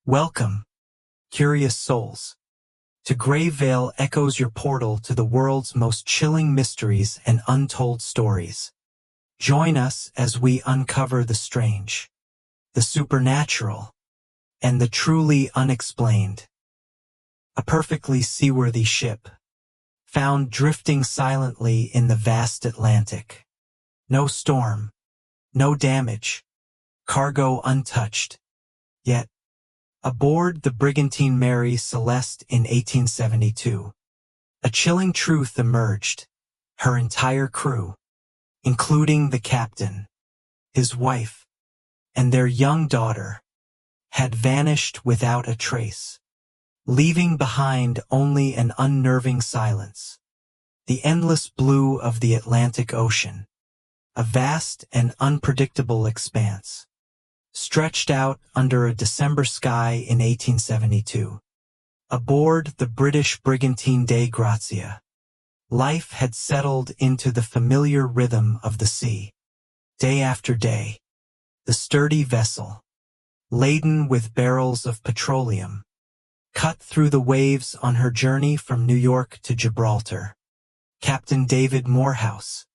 Welcome, curious souls. To Grey Vale echoes your portal to the world's most chilling mysteries and untold stories. Join us as we uncover the strange, the supernatural, and the truly unexplained. A perfectly seaworthy ship, found drifting silently in the vast Atlantic. No storm, no damage, cargo untouched. Yet, aboard the brigantine Mary Celeste in 1872, a chilling truth emerged. Her entire crew, including the captain, his wife, and their young daughter, had vanished without a trace, leaving behind only an unnerving silence. The endless blue of the Atlantic Ocean, a vast and unpredictable expanse, stretched out under a December sky in 1872. Aboard the British brigantine Dei Grazia, life had settled into the familiar rhythm of the sea. Day after day, the sturdy vessel, laden with barrels of petroleum, cut through the waves on her journey from New York to Gibraltar. Captain David Morehouse,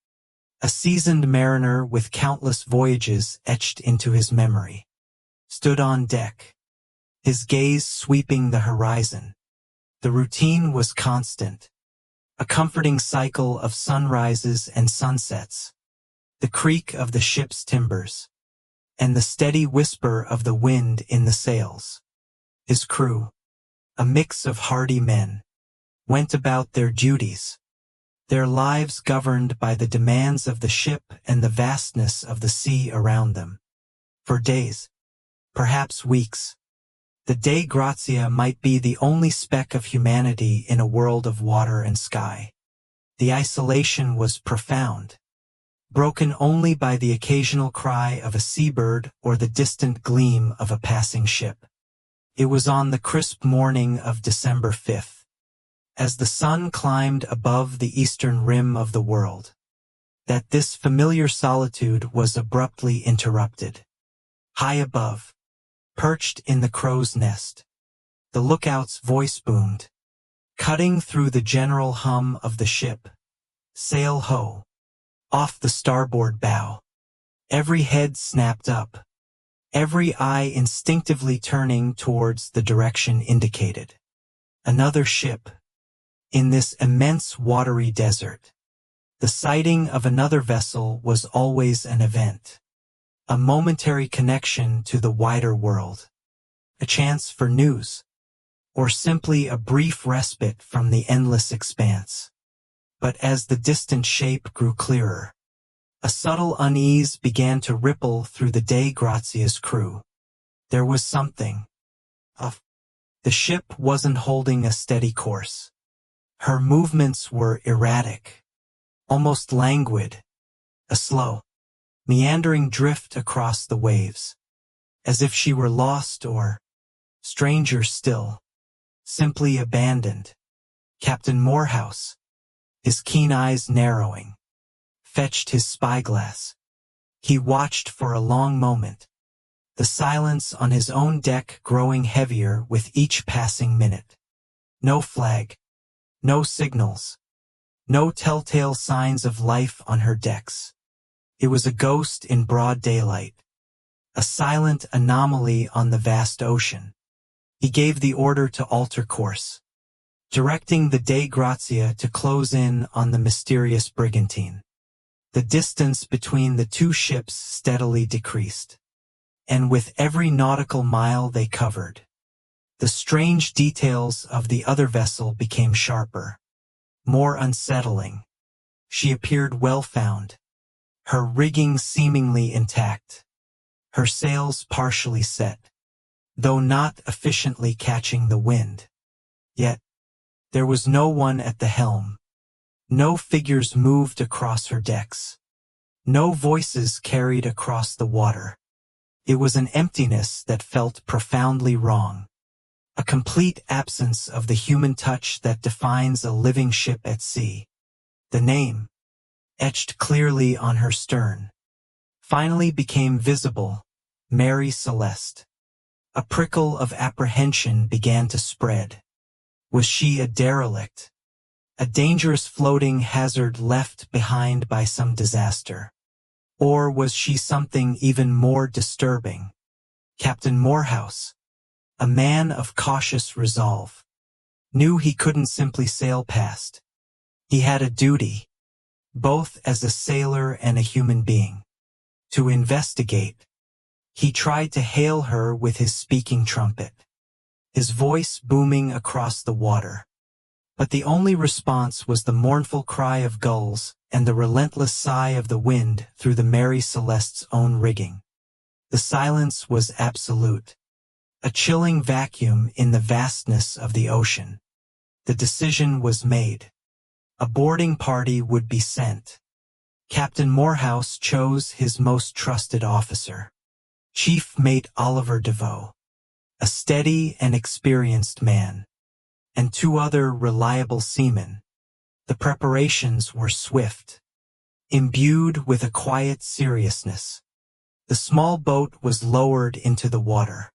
a seasoned mariner with countless voyages etched into his memory, stood on deck, his gaze sweeping the horizon. The routine was constant, a comforting cycle of sunrises and sunsets, the creak of the ship's timbers, and the steady whisper of the wind in the sails. His crew, a mix of hardy men, went about their duties, their lives governed by the demands of the ship and the vastness of the sea around them. For days, perhaps weeks, the Dei Grazia might be the only speck of humanity in a world of water and sky. The isolation was profound, broken only by the occasional cry of a seabird or the distant gleam of a passing ship. It was on the crisp morning of December 5th, as the sun climbed above the eastern rim of the world, that this familiar solitude was abruptly interrupted. High above, perched in the crow's nest, the lookout's voice boomed, cutting through the general hum of the ship. Sail ho! Off the starboard bow. Every head snapped up, every eye instinctively turning towards the direction indicated. Another ship. In this immense watery desert, the sighting of another vessel was always an event, a momentary connection to the wider world, a chance for news, or simply a brief respite from the endless expanse. But as the distant shape grew clearer, a subtle unease began to ripple through the Dei Grazia's crew. There was something off. The ship wasn't holding a steady course. Her movements were erratic, almost languid, a slow, meandering drift across the waves, as if she were lost or, stranger still, simply abandoned. Captain Morehouse, his keen eyes narrowing, fetched his spyglass. He watched for a long moment, the silence on his own deck growing heavier with each passing minute. No flag, no signals, no telltale signs of life on her decks. It was a ghost in broad daylight, a silent anomaly on the vast ocean. He gave the order to alter course, directing the Dei Grazia to close in on the mysterious brigantine. The distance between the two ships steadily decreased, and with every nautical mile they covered, the strange details of the other vessel became sharper, more unsettling. She appeared well-found, her rigging seemingly intact, her sails partially set, though not efficiently catching the wind. Yet, there was no one at the helm. No figures moved across her decks. No voices carried across the water. It was an emptiness that felt profoundly wrong. A complete absence of the human touch that defines a living ship at sea. The name, etched clearly on her stern, finally became visible: Mary Celeste. A prickle of apprehension began to spread. Was she a derelict? A dangerous floating hazard left behind by some disaster? Or was she something even more disturbing? Captain Morehouse, a man of cautious resolve, knew he couldn't simply sail past. He had a duty, both as a sailor and a human being, to investigate. He tried to hail her with his speaking trumpet, his voice booming across the water. But the only response was the mournful cry of gulls and the relentless sigh of the wind through the Mary Celeste's own rigging. The silence was absolute, a chilling vacuum in the vastness of the ocean. The decision was made. A boarding party would be sent. Captain Morehouse chose his most trusted officer, Chief Mate Oliver DeVoe, a steady and experienced man, and 2 other reliable seamen. The preparations were swift, imbued with a quiet seriousness. The small boat was lowered into the water,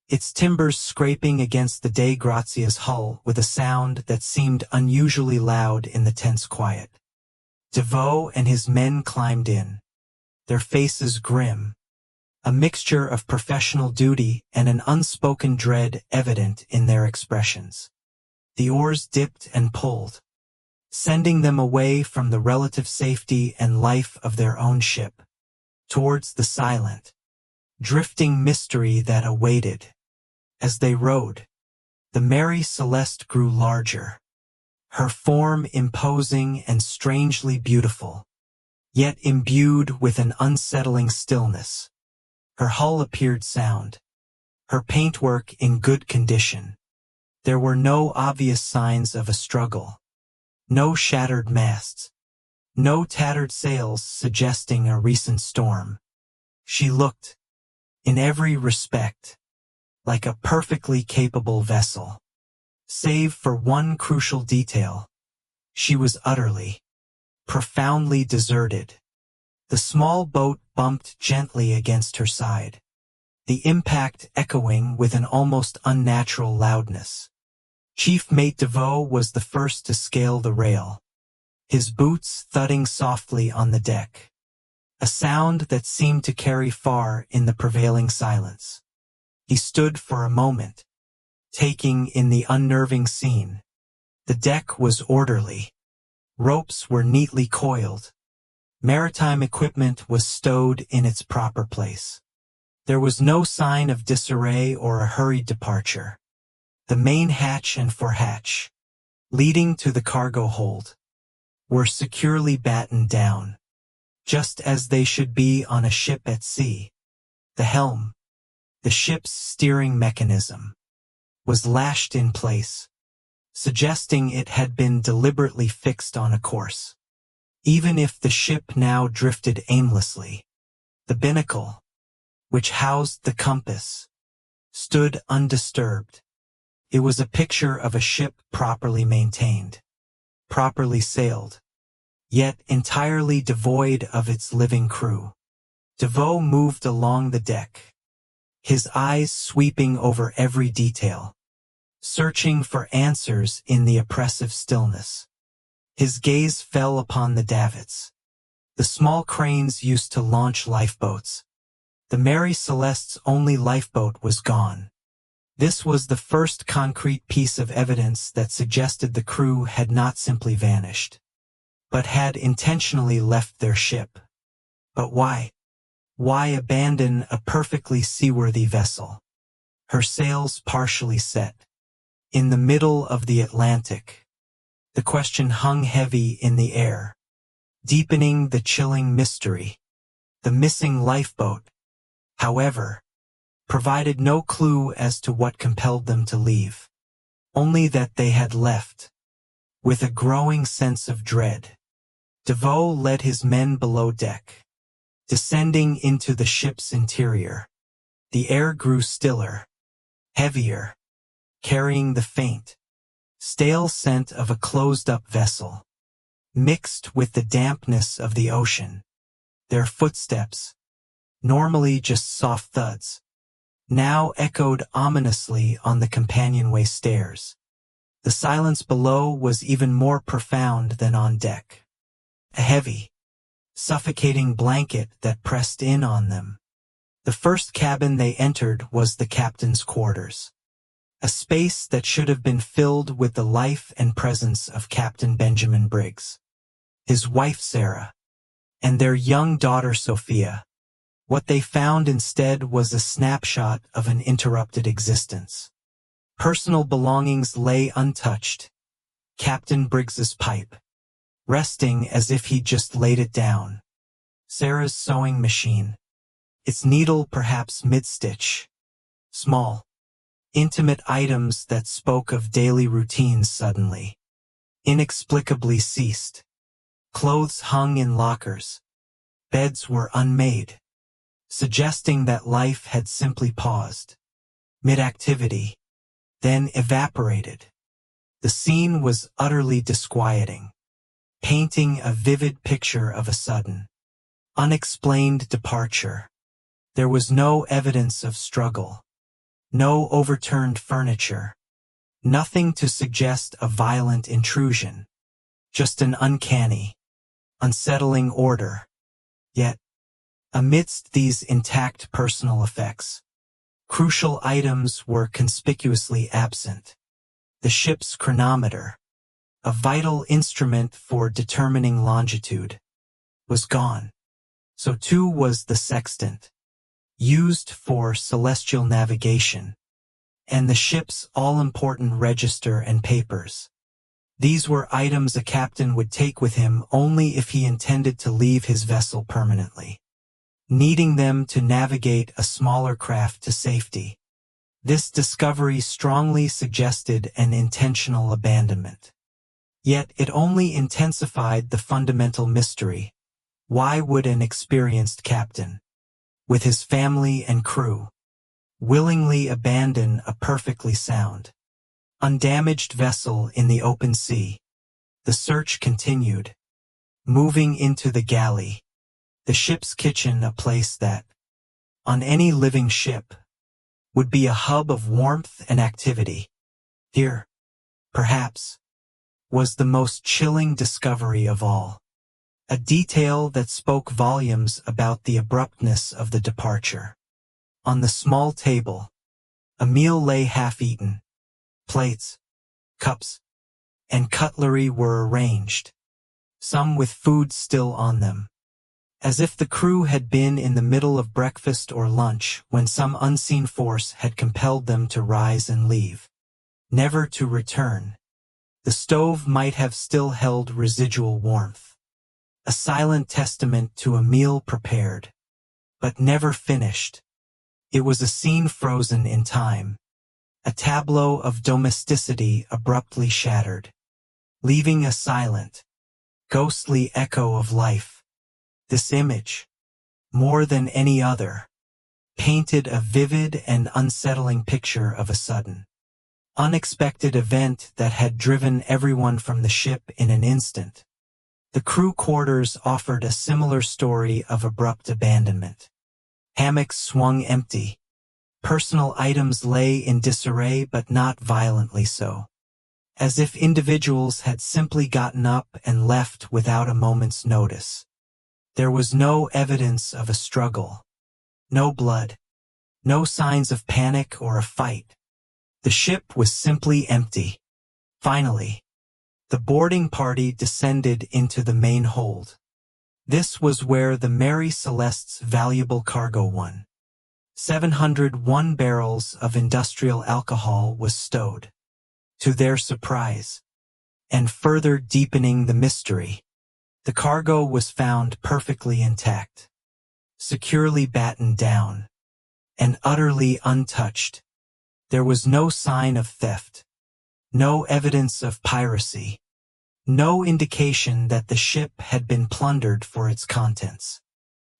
its timbers scraping against the Dei Grazia's hull with a sound that seemed unusually loud in the tense quiet. DeVoe and his men climbed in, their faces grim, a mixture of professional duty and an unspoken dread evident in their expressions. The oars dipped and pulled, sending them away from the relative safety and life of their own ship, towards the silent, drifting mystery that awaited. As they rowed, the Mary Celeste grew larger, her form imposing and strangely beautiful, yet imbued with an unsettling stillness. Her hull appeared sound, her paintwork in good condition. There were no obvious signs of a struggle, no shattered masts, no tattered sails suggesting a recent storm. She looked, in every respect, like a perfectly capable vessel. Save for one crucial detail, she was utterly, profoundly deserted. The small boat bumped gently against her side, the impact echoing with an almost unnatural loudness. Chief Mate DeVoe was the first to scale the rail, his boots thudding softly on the deck, a sound that seemed to carry far in the prevailing silence. He stood for a moment, taking in the unnerving scene. The deck was orderly. Ropes were neatly coiled. Maritime equipment was stowed in its proper place. There was no sign of disarray or a hurried departure. The main hatch and forehatch, leading to the cargo hold, were securely battened down, just as they should be on a ship at sea. The helm, the ship's steering mechanism, was lashed in place, suggesting it had been deliberately fixed on a course. Even if the ship now drifted aimlessly, the binnacle, which housed the compass, stood undisturbed. It was a picture of a ship properly maintained, properly sailed, yet entirely devoid of its living crew. DeVoe moved along the deck, his eyes sweeping over every detail, searching for answers in the oppressive stillness. His gaze fell upon the davits, the small cranes used to launch lifeboats. The Mary Celeste's only lifeboat was gone. This was the first concrete piece of evidence that suggested the crew had not simply vanished, but had intentionally left their ship. But why? Why abandon a perfectly seaworthy vessel, her sails partially set, in the middle of the Atlantic? The question hung heavy in the air, deepening the chilling mystery. The missing lifeboat, however, provided no clue as to what compelled them to leave, only that they had left, with a growing sense of dread. DeVoe led his men below deck, descending into the ship's interior. The air grew stiller, heavier, carrying the faint, stale scent of a closed-up vessel, mixed with the dampness of the ocean. Their footsteps, normally just soft thuds, now echoed ominously on the companionway stairs. The silence below was even more profound than on deck. A heavy, suffocating blanket that pressed in on them. The first cabin they entered was the captain's quarters. A space that should have been filled with the life and presence of Captain Benjamin Briggs, his wife Sarah, and their young daughter Sophia. What they found instead was a snapshot of an interrupted existence. Personal belongings lay untouched. Captain Briggs's pipe, resting as if he'd just laid it down. Sarah's sewing machine, its needle perhaps mid-stitch. Small, intimate items that spoke of daily routines suddenly, inexplicably ceased. Clothes hung in lockers. Beds were unmade, suggesting that life had simply paused, mid-activity, then evaporated. The scene was utterly disquieting, painting a vivid picture of a sudden, unexplained departure. There was no evidence of struggle, no overturned furniture, nothing to suggest a violent intrusion, just an uncanny, unsettling order. Yet, amidst these intact personal effects, crucial items were conspicuously absent. The ship's chronometer, a vital instrument for determining longitude, was gone. So too was the sextant, used for celestial navigation, and the ship's all-important register and papers. These were items a captain would take with him only if he intended to leave his vessel permanently, needing them to navigate a smaller craft to safety. This discovery strongly suggested an intentional abandonment. Yet it only intensified the fundamental mystery. Why would an experienced captain, with his family and crew, willingly abandon a perfectly sound, undamaged vessel in the open sea? The search continued, moving into the galley, the ship's kitchen, a place that, on any living ship, would be a hub of warmth and activity. Here, perhaps, was the most chilling discovery of all. A detail that spoke volumes about the abruptness of the departure. On the small table, a meal lay half-eaten. Plates, cups, and cutlery were arranged, some with food still on them, as if the crew had been in the middle of breakfast or lunch when some unseen force had compelled them to rise and leave, never to return. The stove might have still held residual warmth, a silent testament to a meal prepared, but never finished. It was a scene frozen in time, a tableau of domesticity abruptly shattered, leaving a silent, ghostly echo of life. This image, more than any other, painted a vivid and unsettling picture of a sudden, unexpected event that had driven everyone from the ship in an instant. The crew quarters offered a similar story of abrupt abandonment. Hammocks swung empty. Personal items lay in disarray, but not violently so, as if individuals had simply gotten up and left without a moment's notice. There was no evidence of a struggle, no blood, no signs of panic or a fight. The ship was simply empty. Finally, the boarding party descended into the main hold. This was where the Mary Celeste's valuable cargo, 701 barrels of industrial alcohol, was stowed. To their surprise, and further deepening the mystery, the cargo was found perfectly intact, securely battened down, and utterly untouched. There was no sign of theft, no evidence of piracy, no indication that the ship had been plundered for its contents.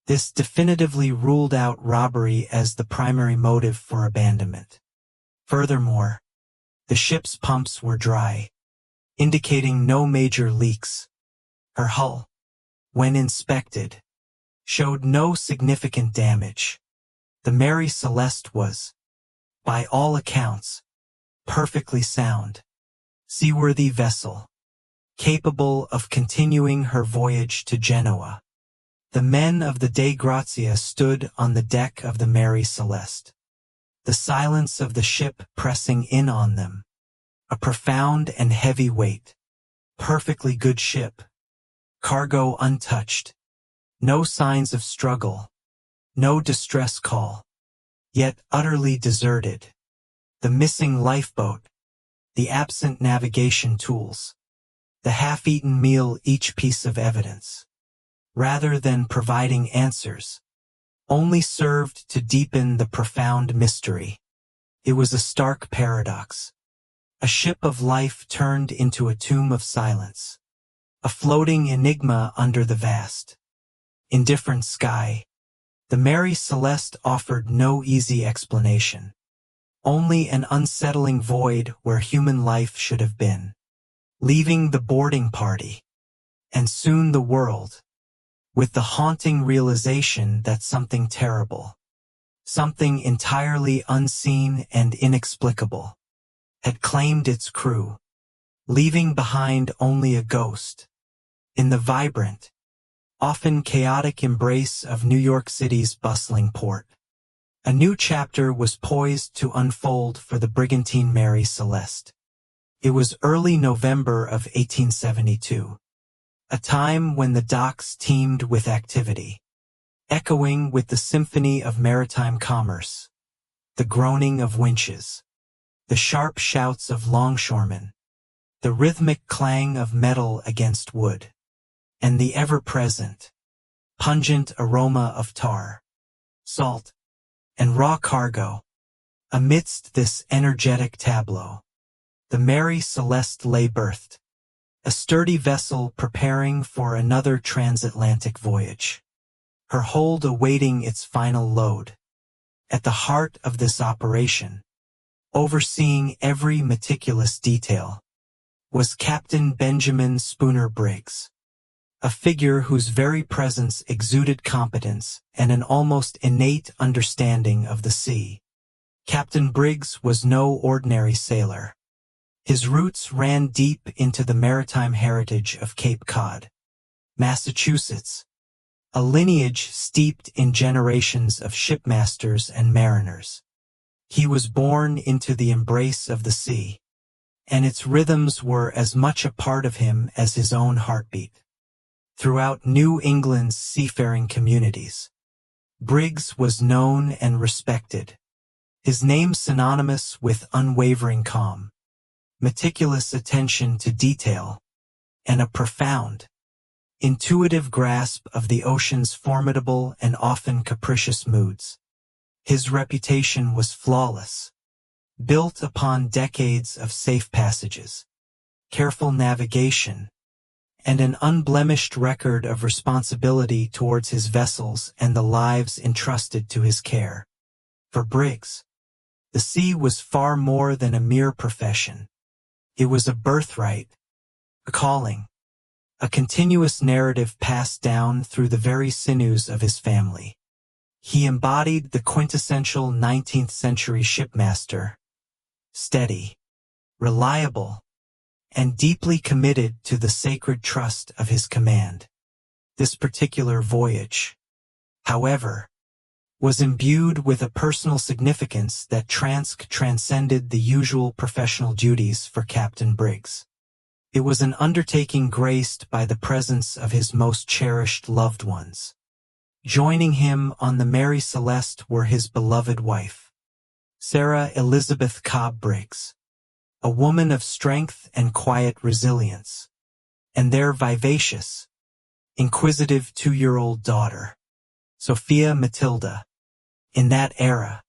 This definitively ruled out robbery as the primary motive for abandonment. Furthermore, the ship's pumps were dry, indicating no major leaks. Her hull, when inspected, showed no significant damage. The Mary Celeste was, by all accounts, perfectly sound, seaworthy vessel, capable of continuing her voyage to Genoa. The men of the Dei Grazia stood on the deck of the Mary Celeste, the silence of the ship pressing in on them, a profound and heavy weight. Perfectly good ship, cargo untouched, no signs of struggle, no distress call, yet utterly deserted. The missing lifeboat, the absent navigation tools, the half-eaten meal, each piece of evidence, rather than providing answers, only served to deepen the profound mystery. It was a stark paradox. A ship of life turned into a tomb of silence, a floating enigma under the vast, indifferent sky. The Mary Celeste offered no easy explanation, only an unsettling void where human life should have been, leaving the boarding party, and soon the world, with the haunting realization that something terrible, something entirely unseen and inexplicable, had claimed its crew, leaving behind only a ghost. In the vibrant, often chaotic embrace of New York City's bustling port, a new chapter was poised to unfold for the brigantine Mary Celeste. It was early November of 1872, a time when the docks teemed with activity, echoing with the symphony of maritime commerce, the groaning of winches, the sharp shouts of longshoremen, the rhythmic clang of metal against wood, and the ever-present, pungent aroma of tar, salt, and raw cargo. Amidst this energetic tableau, the Mary Celeste lay berthed, a sturdy vessel preparing for another transatlantic voyage, her hold awaiting its final load. At the heart of this operation, overseeing every meticulous detail, was Captain Benjamin Spooner Briggs, a figure whose very presence exuded competence and an almost innate understanding of the sea. Captain Briggs was no ordinary sailor. His roots ran deep into the maritime heritage of Cape Cod, Massachusetts, a lineage steeped in generations of shipmasters and mariners. He was born into the embrace of the sea, and its rhythms were as much a part of him as his own heartbeat. Throughout New England's seafaring communities, Briggs was known and respected, his name synonymous with unwavering calm, meticulous attention to detail, and a profound, intuitive grasp of the ocean's formidable and often capricious moods. His reputation was flawless, built upon decades of safe passages, careful navigation, and an unblemished record of responsibility towards his vessels and the lives entrusted to his care. For Briggs, the sea was far more than a mere profession. It was a birthright, a calling, a continuous narrative passed down through the very sinews of his family. He embodied the quintessential 19th-century shipmaster, steady, reliable, and deeply committed to the sacred trust of his command. This particular voyage, however, was imbued with a personal significance that transcended the usual professional duties for Captain Briggs. It was an undertaking graced by the presence of his most cherished loved ones. Joining him on the Mary Celeste were his beloved wife, Sarah Elizabeth Cobb Briggs, a woman of strength and quiet resilience, and their vivacious, inquisitive 2-year-old daughter, Sophia Matilda. In that era,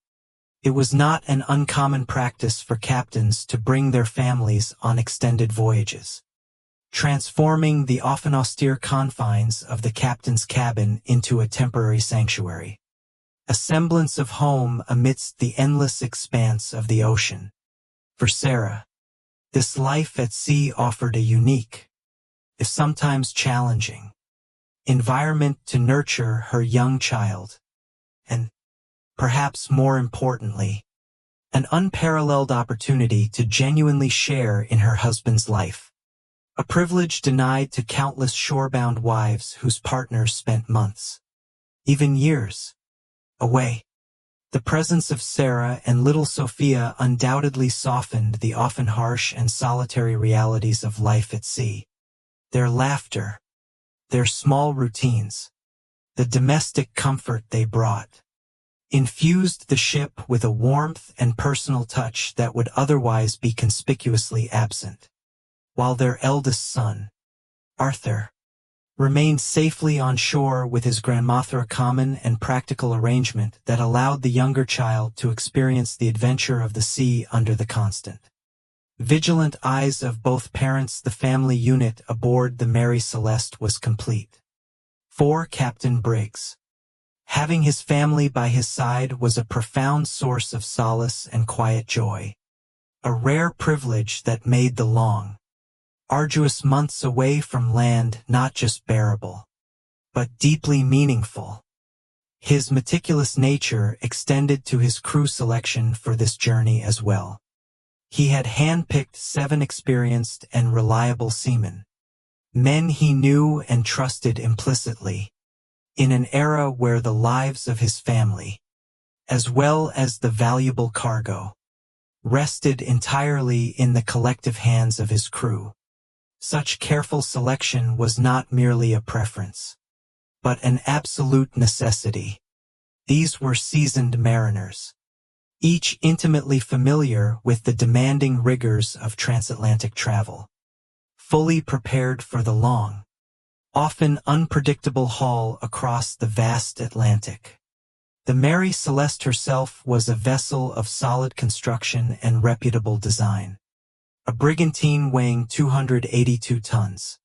it was not an uncommon practice for captains to bring their families on extended voyages, transforming the often austere confines of the captain's cabin into a temporary sanctuary, a semblance of home amidst the endless expanse of the ocean. For Sarah, this life at sea offered a unique, if sometimes challenging, environment to nurture her young child, and, perhaps more importantly, an unparalleled opportunity to genuinely share in her husband's life. A privilege denied to countless shorebound wives whose partners spent months, even years, away. The presence of Sarah and little Sophia undoubtedly softened the often harsh and solitary realities of life at sea. Their laughter, their small routines, the domestic comfort they brought, infused the ship with a warmth and personal touch that would otherwise be conspicuously absent. While their eldest son, Arthur, remained safely on shore with his grandma, a common and practical arrangement that allowed the younger child to experience the adventure of the sea under the constant, vigilant eyes of both parents. The family unit aboard the Mary Celeste was complete. For Captain Briggs, having his family by his side was a profound source of solace and quiet joy, a rare privilege that made the long, arduous months away from land not just bearable, but deeply meaningful. His meticulous nature extended to his crew selection for this journey as well. He had handpicked 7 experienced and reliable seamen, men he knew and trusted implicitly, in an era where the lives of his family, as well as the valuable cargo, rested entirely in the collective hands of his crew. Such careful selection was not merely a preference, but an absolute necessity. These were seasoned mariners, each intimately familiar with the demanding rigors of transatlantic travel, fully prepared for the long, often unpredictable haul across the vast Atlantic. The Mary Celeste herself was a vessel of solid construction and reputable design, a brigantine weighing 282 tons.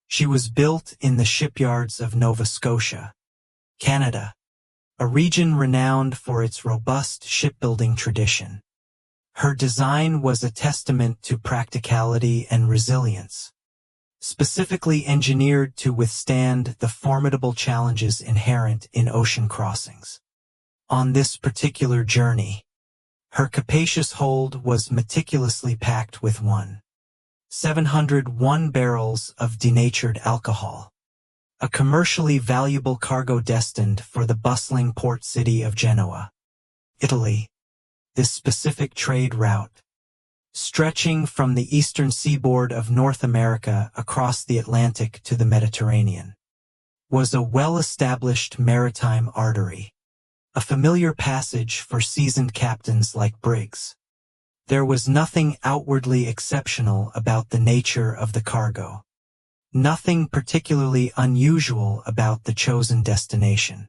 She was built in the shipyards of Nova Scotia, Canada, a region renowned for its robust shipbuilding tradition. Her design was a testament to practicality and resilience, specifically engineered to withstand the formidable challenges inherent in ocean crossings. On this particular journey, her capacious hold was meticulously packed with 701 barrels of denatured alcohol, a commercially valuable cargo destined for the bustling port city of Genoa, Italy. This specific trade route, stretching from the eastern seaboard of North America across the Atlantic to the Mediterranean, was a well-established maritime artery, a familiar passage for seasoned captains like Briggs. There was nothing outwardly exceptional about the nature of the cargo, nothing particularly unusual about the chosen destination,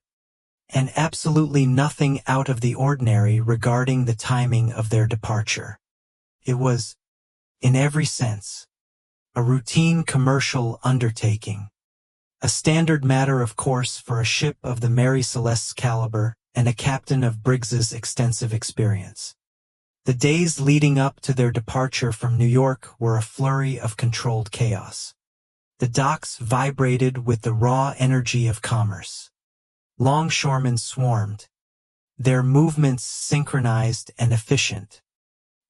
and absolutely nothing out of the ordinary regarding the timing of their departure. It was, in every sense, a routine commercial undertaking, a standard matter of course for a ship of the Mary Celeste's caliber and a captain of Briggs's extensive experience. The days leading up to their departure from New York were a flurry of controlled chaos. The docks vibrated with the raw energy of commerce. Longshoremen swarmed, their movements synchronized and efficient,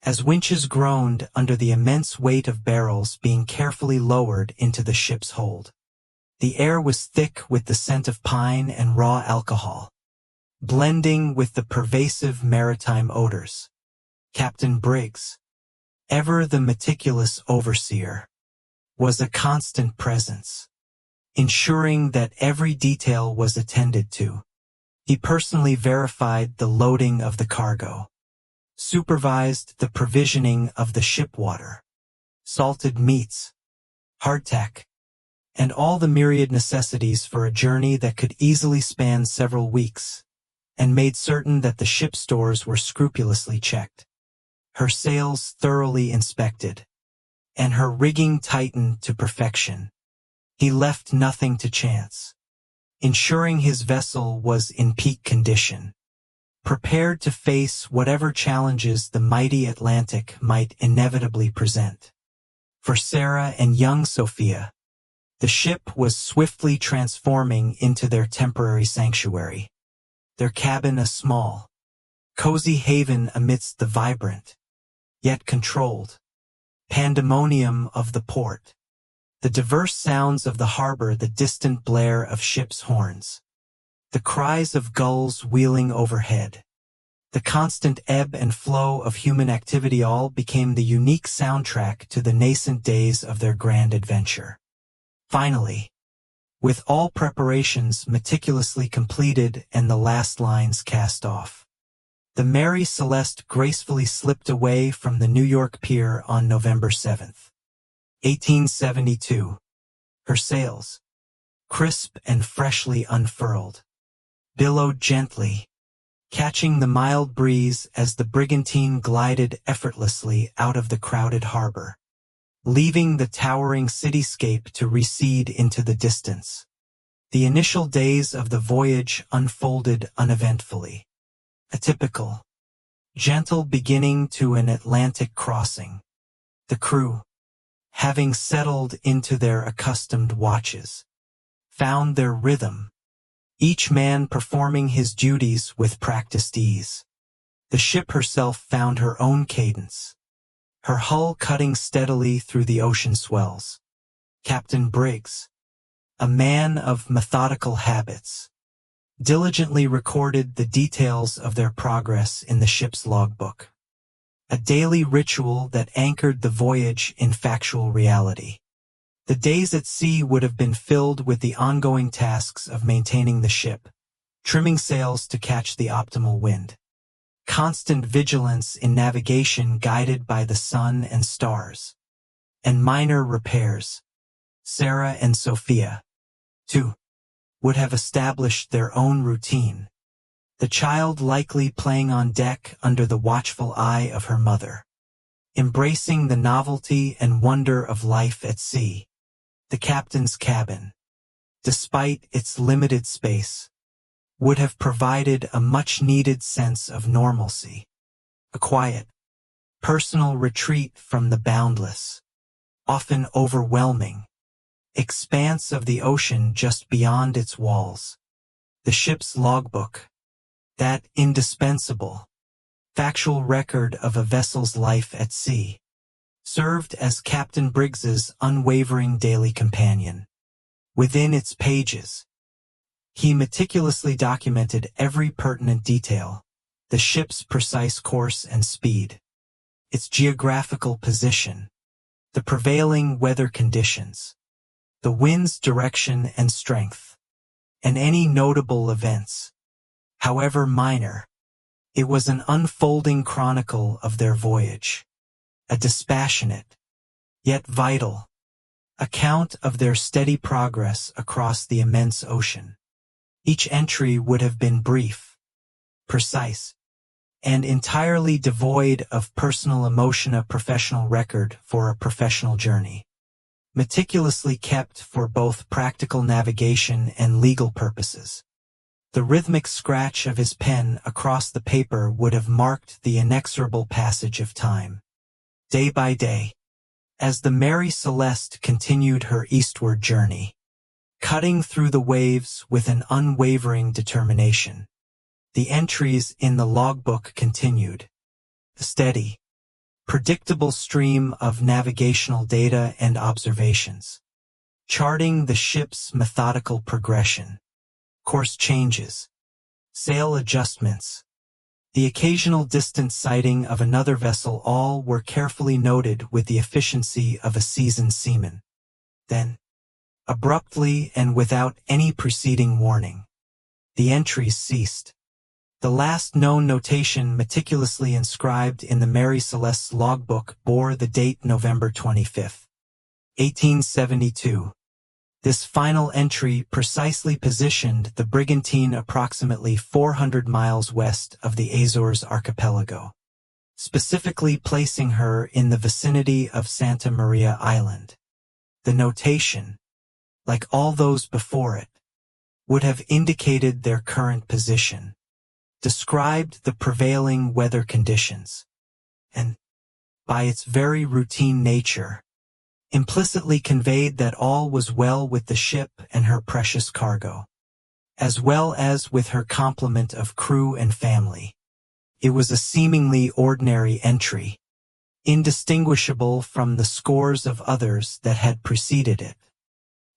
as winches groaned under the immense weight of barrels being carefully lowered into the ship's hold. The air was thick with the scent of pine and raw alcohol, blending with the pervasive maritime odors. Captain Briggs, ever the meticulous overseer, was a constant presence, ensuring that every detail was attended to. He personally verified the loading of the cargo, supervised the provisioning of the ship water, salted meats, hardtack, and all the myriad necessities for a journey that could easily span several weeks, and made certain that the ship stores were scrupulously checked, her sails thoroughly inspected, and her rigging tightened to perfection. He left nothing to chance, ensuring his vessel was in peak condition, prepared to face whatever challenges the mighty Atlantic might inevitably present. For Sarah and young Sophia, the ship was swiftly transforming into their temporary sanctuary, their cabin a small, cozy haven amidst the vibrant, yet controlled, pandemonium of the port. The diverse sounds of the harbor, the distant blare of ships' horns, the cries of gulls wheeling overhead, the constant ebb and flow of human activity all became the unique soundtrack to the nascent days of their grand adventure. Finally, with all preparations meticulously completed and the last lines cast off, the Mary Celeste gracefully slipped away from the New York pier on November 7th, 1872. Her sails, crisp and freshly unfurled, billowed gently, catching the mild breeze as the brigantine glided effortlessly out of the crowded harbor, leaving the towering cityscape to recede into the distance. The initial days of the voyage unfolded uneventfully. A typical, gentle beginning to an Atlantic crossing. The crew, having settled into their accustomed watches, found their rhythm, each man performing his duties with practiced ease. The ship herself found her own cadence, her hull cutting steadily through the ocean swells. Captain Briggs, a man of methodical habits, diligently recorded the details of their progress in the ship's logbook, a daily ritual that anchored the voyage in factual reality. The days at sea would have been filled with the ongoing tasks of maintaining the ship, trimming sails to catch the optimal wind, constant vigilance in navigation guided by the sun and stars, and minor repairs. Sarah and Sophia, too, would have established their own routine, the child likely playing on deck under the watchful eye of her mother, embracing the novelty and wonder of life at sea. The captain's cabin, despite its limited space, would have provided a much-needed sense of normalcy, a quiet, personal retreat from the boundless, often overwhelming, expanse of the ocean just beyond its walls. The ship's logbook, that indispensable, factual record of a vessel's life at sea, served as Captain Briggs's unwavering daily companion. Within its pages, he meticulously documented every pertinent detail, the ship's precise course and speed, its geographical position, the prevailing weather conditions, the wind's direction and strength, and any notable events, however minor. It was an unfolding chronicle of their voyage, a dispassionate, yet vital, account of their steady progress across the immense ocean. Each entry would have been brief, precise, and entirely devoid of personal emotion, a professional record for a professional journey, meticulously kept for both practical navigation and legal purposes. The rhythmic scratch of his pen across the paper would have marked the inexorable passage of time. Day by day, as the Mary Celeste continued her eastward journey, cutting through the waves with an unwavering determination, the entries in the logbook continued, a steady, predictable stream of navigational data and observations, charting the ship's methodical progression, course changes, sail adjustments, the occasional distant sighting of another vessel, all were carefully noted with the efficiency of a seasoned seaman. Then, abruptly and without any preceding warning, the entries ceased. The last known notation meticulously inscribed in the Mary Celeste's logbook bore the date November 25, 1872. This final entry precisely positioned the brigantine approximately 400 miles west of the Azores archipelago, specifically placing her in the vicinity of Santa Maria Island. The notation, like all those before it, would have indicated their current position, described the prevailing weather conditions, and, by its very routine nature, implicitly conveyed that all was well with the ship and her precious cargo, as well as with her complement of crew and family. It was a seemingly ordinary entry, indistinguishable from the scores of others that had preceded it,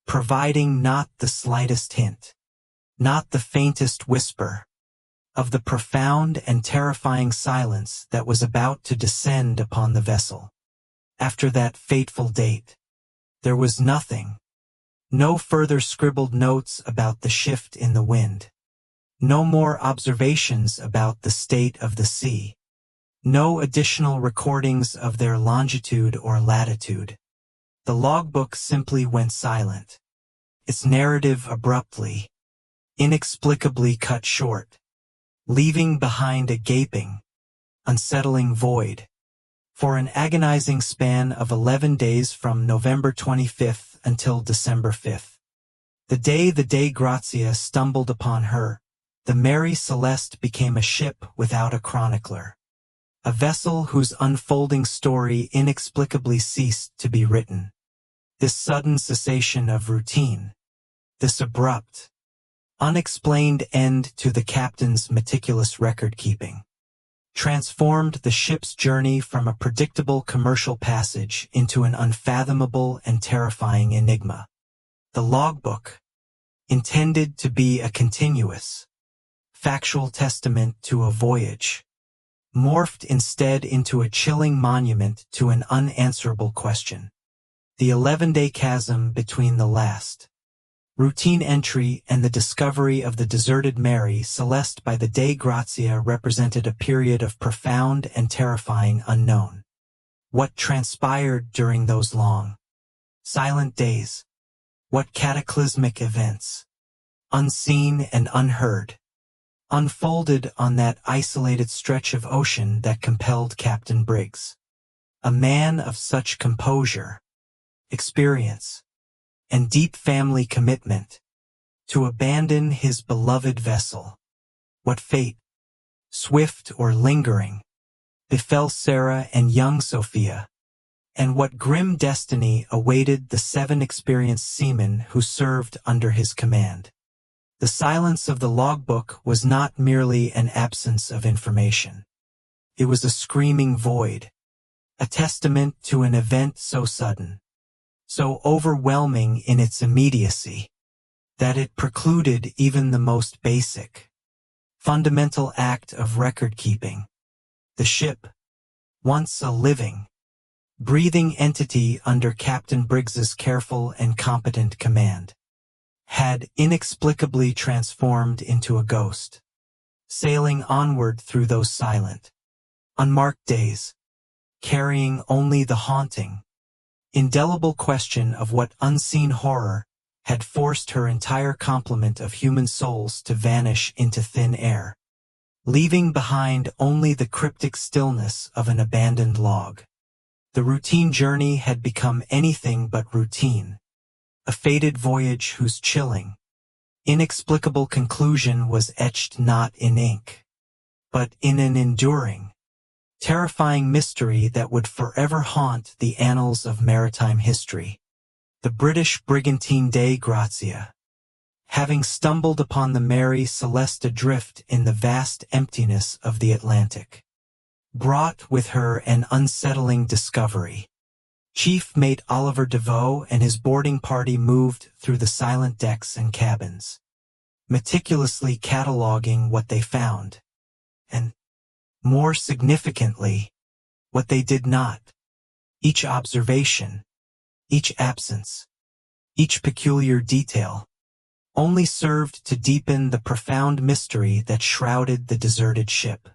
providing not the slightest hint, not the faintest whisper, of the profound and terrifying silence that was about to descend upon the vessel. After that fateful date, there was nothing, no further scribbled notes about the shift in the wind, no more observations about the state of the sea, no additional recordings of their longitude or latitude. The logbook simply went silent, its narrative abruptly, inexplicably cut short, leaving behind a gaping, unsettling void. For an agonizing span of 11 days from November 25th until December 5th. The day Dei Grazia stumbled upon her, the Mary Celeste became a ship without a chronicler. A vessel whose unfolding story inexplicably ceased to be written. This sudden cessation of routine, this abrupt, unexplained end to the captain's meticulous record-keeping, transformed the ship's journey from a predictable commercial passage into an unfathomable and terrifying enigma. The logbook, intended to be a continuous, factual testament to a voyage, morphed instead into a chilling monument to an unanswerable question. The 11-day chasm between the last routine entry and the discovery of the deserted Mary Celeste by the Dei Grazia represented a period of profound and terrifying unknown. What transpired during those long, silent days? What cataclysmic events, unseen and unheard, unfolded on that isolated stretch of ocean that compelled Captain Briggs, a man of such composure, experience, and deep family commitment, to abandon his beloved vessel? What fate, swift or lingering, befell Sarah and young Sophia, and what grim destiny awaited the 7 experienced seamen who served under his command? The silence of the logbook was not merely an absence of information. It was a screaming void, a testament to an event so sudden, so overwhelming in its immediacy, that it precluded even the most basic, fundamental act of record-keeping. The ship, once a living, breathing entity under Captain Briggs's careful and competent command, had inexplicably transformed into a ghost, sailing onward through those silent, unmarked days, carrying only the haunting, indelible question of what unseen horror had forced her entire complement of human souls to vanish into thin air, leaving behind only the cryptic stillness of an abandoned log. The routine journey had become anything but routine, a fated voyage whose chilling, inexplicable conclusion was etched not in ink, but in an enduring, terrifying mystery that would forever haunt the annals of maritime history. The British brigantine Dei Grazia, having stumbled upon the Mary Celeste adrift in the vast emptiness of the Atlantic, brought with her an unsettling discovery. Chief Mate Oliver Devoe and his boarding party moved through the silent decks and cabins, meticulously cataloging what they found, and, more significantly, what they did not. Each observation, each absence, each peculiar detail, only served to deepen the profound mystery that shrouded the deserted ship.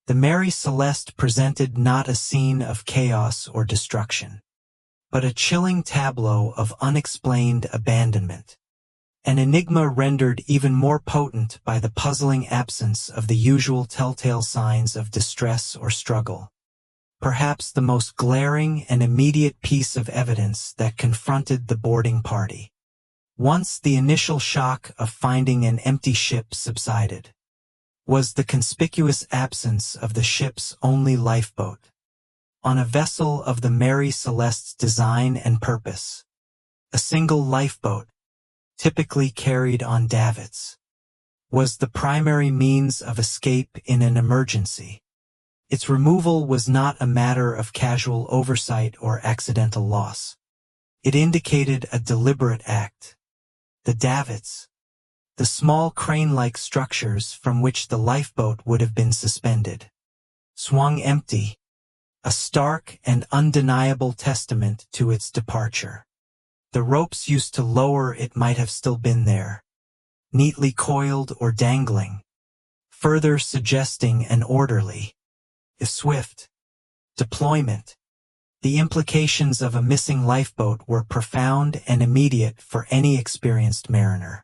The Mary Celeste presented not a scene of chaos or destruction, but a chilling tableau of unexplained abandonment, an enigma rendered even more potent by the puzzling absence of the usual telltale signs of distress or struggle. Perhaps the most glaring and immediate piece of evidence that confronted the boarding party, once the initial shock of finding an empty ship subsided, was the conspicuous absence of the ship's only lifeboat. On a vessel of the Mary Celeste's design and purpose, a single lifeboat, typically carried on davits, was the primary means of escape in an emergency. Its removal was not a matter of casual oversight or accidental loss. It indicated a deliberate act. The davits, the small crane-like structures from which the lifeboat would have been suspended, swung empty, a stark and undeniable testament to its departure. The ropes used to lower it might have still been there, neatly coiled or dangling, further suggesting an orderly, if swift, deployment. The implications of a missing lifeboat were profound and immediate for any experienced mariner.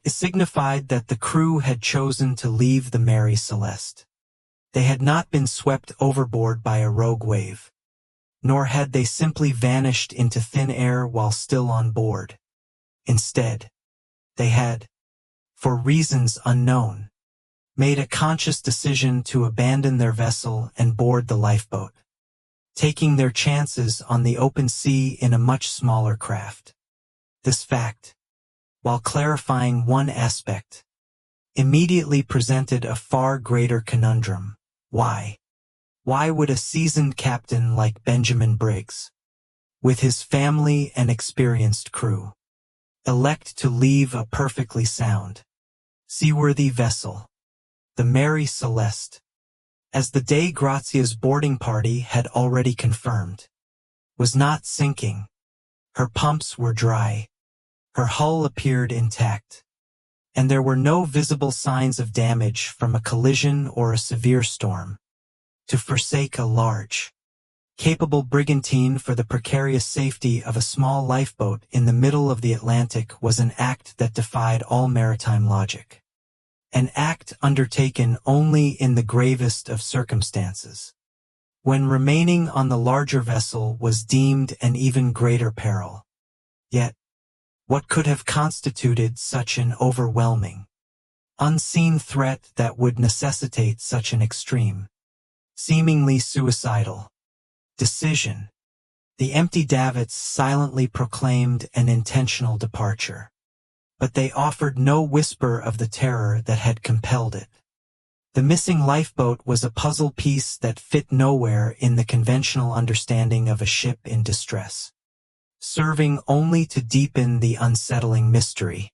It signified that the crew had chosen to leave the Mary Celeste. They had not been swept overboard by a rogue wave, nor had they simply vanished into thin air while still on board. Instead, they had, for reasons unknown, made a conscious decision to abandon their vessel and board the lifeboat, taking their chances on the open sea in a much smaller craft. This fact, while clarifying one aspect, immediately presented a far greater conundrum. Why? Why would a seasoned captain like Benjamin Briggs, with his family and experienced crew, elect to leave a perfectly sound, seaworthy vessel, the Mary Celeste, as the Dei Grazia's boarding party had already confirmed, was not sinking? Her pumps were dry, her hull appeared intact, and there were no visible signs of damage from a collision or a severe storm. To forsake a large, capable brigantine for the precarious safety of a small lifeboat in the middle of the Atlantic was an act that defied all maritime logic. An act undertaken only in the gravest of circumstances, when remaining on the larger vessel was deemed an even greater peril. Yet, what could have constituted such an overwhelming, unseen threat that would necessitate such an extreme, seemingly suicidal, decision? The empty davits silently proclaimed an intentional departure, but they offered no whisper of the terror that had compelled it. The missing lifeboat was a puzzle piece that fit nowhere in the conventional understanding of a ship in distress, serving only to deepen the unsettling mystery.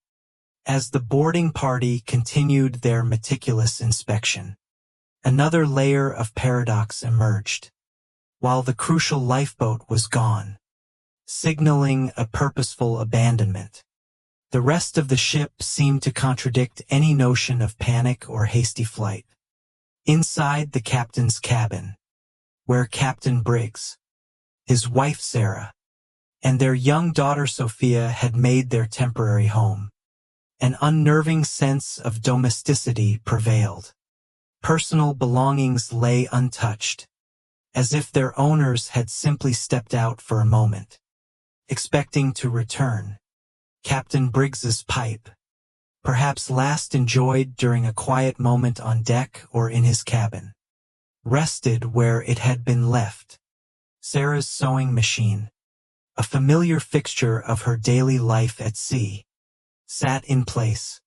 As the boarding party continued their meticulous inspection, another layer of paradox emerged. While the crucial lifeboat was gone, signaling a purposeful abandonment, the rest of the ship seemed to contradict any notion of panic or hasty flight. Inside the captain's cabin, where Captain Briggs, his wife Sarah, and their young daughter Sophia had made their temporary home, an unnerving sense of domesticity prevailed. Personal belongings lay untouched, as if their owners had simply stepped out for a moment, expecting to return. Captain Briggs's pipe, perhaps last enjoyed during a quiet moment on deck or in his cabin, rested where it had been left. Sarah's sewing machine, a familiar fixture of her daily life at sea, sat in place,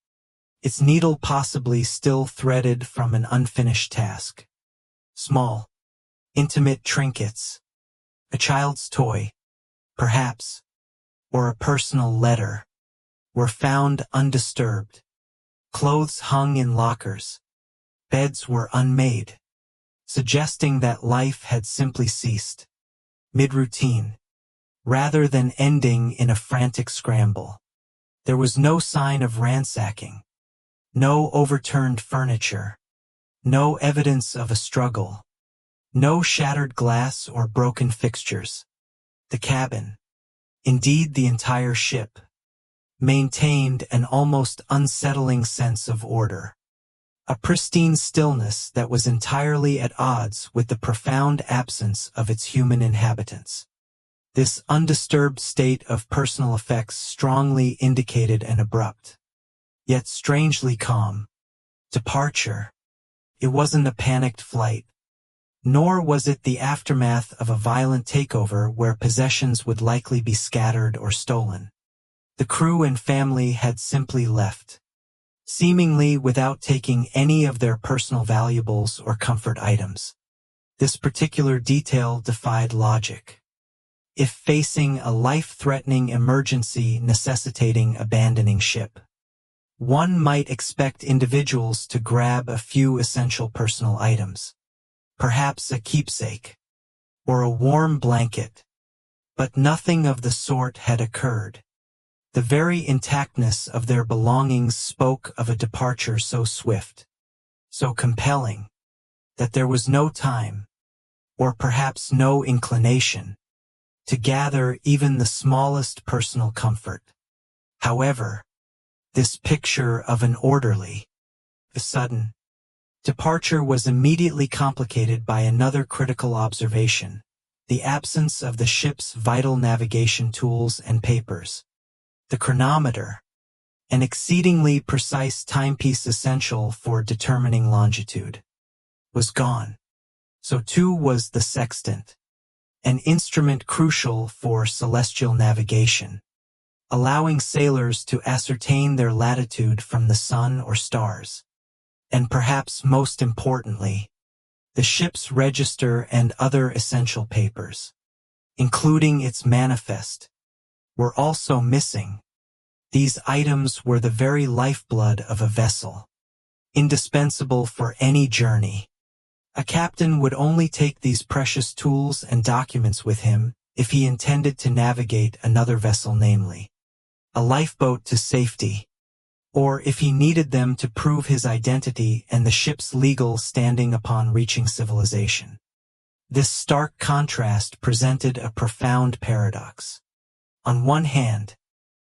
its needle possibly still threaded from an unfinished task. Small, intimate trinkets, a child's toy, perhaps, or a personal letter, were found undisturbed. Clothes hung in lockers. Beds were unmade, suggesting that life had simply ceased, mid-routine, rather than ending in a frantic scramble. There was no sign of ransacking, no overturned furniture, no evidence of a struggle, no shattered glass or broken fixtures. The cabin, indeed the entire ship, maintained an almost unsettling sense of order, a pristine stillness that was entirely at odds with the profound absence of its human inhabitants. This undisturbed state of personal effects strongly indicated an abrupt, yet strangely calm, departure. It wasn't a panicked flight, nor was it the aftermath of a violent takeover where possessions would likely be scattered or stolen. The crew and family had simply left, seemingly without taking any of their personal valuables or comfort items. This particular detail defied logic. If facing a life-threatening emergency necessitating abandoning ship, one might expect individuals to grab a few essential personal items, perhaps a keepsake, or a warm blanket, but nothing of the sort had occurred. The very intactness of their belongings spoke of a departure so swift, so compelling, that there was no time, or perhaps no inclination, to gather even the smallest personal comfort. However, this picture of an orderly, sudden departure was immediately complicated by another critical observation: the absence of the ship's vital navigation tools and papers. The chronometer, an exceedingly precise timepiece essential for determining longitude, was gone. So too was the sextant, an instrument crucial for celestial navigation, allowing sailors to ascertain their latitude from the sun or stars. And perhaps most importantly, the ship's register and other essential papers, including its manifest, were also missing. These items were the very lifeblood of a vessel, indispensable for any journey. A captain would only take these precious tools and documents with him if he intended to navigate another vessel, namely a lifeboat, to safety, or if he needed them to prove his identity and the ship's legal standing upon reaching civilization. This stark contrast presented a profound paradox. On one hand,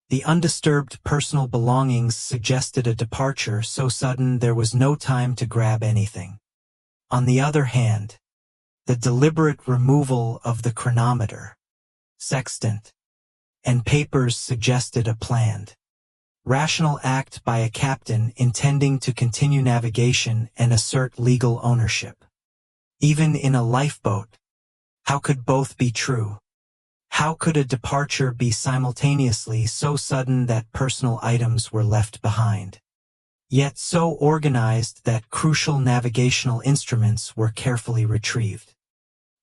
the undisturbed personal belongings suggested a departure so sudden there was no time to grab anything. On the other hand, the deliberate removal of the chronometer, sextant, and papers suggested a planned, rational act by a captain intending to continue navigation and assert legal ownership. Even in a lifeboat, how could both be true? How could a departure be simultaneously so sudden that personal items were left behind, yet so organized that crucial navigational instruments were carefully retrieved?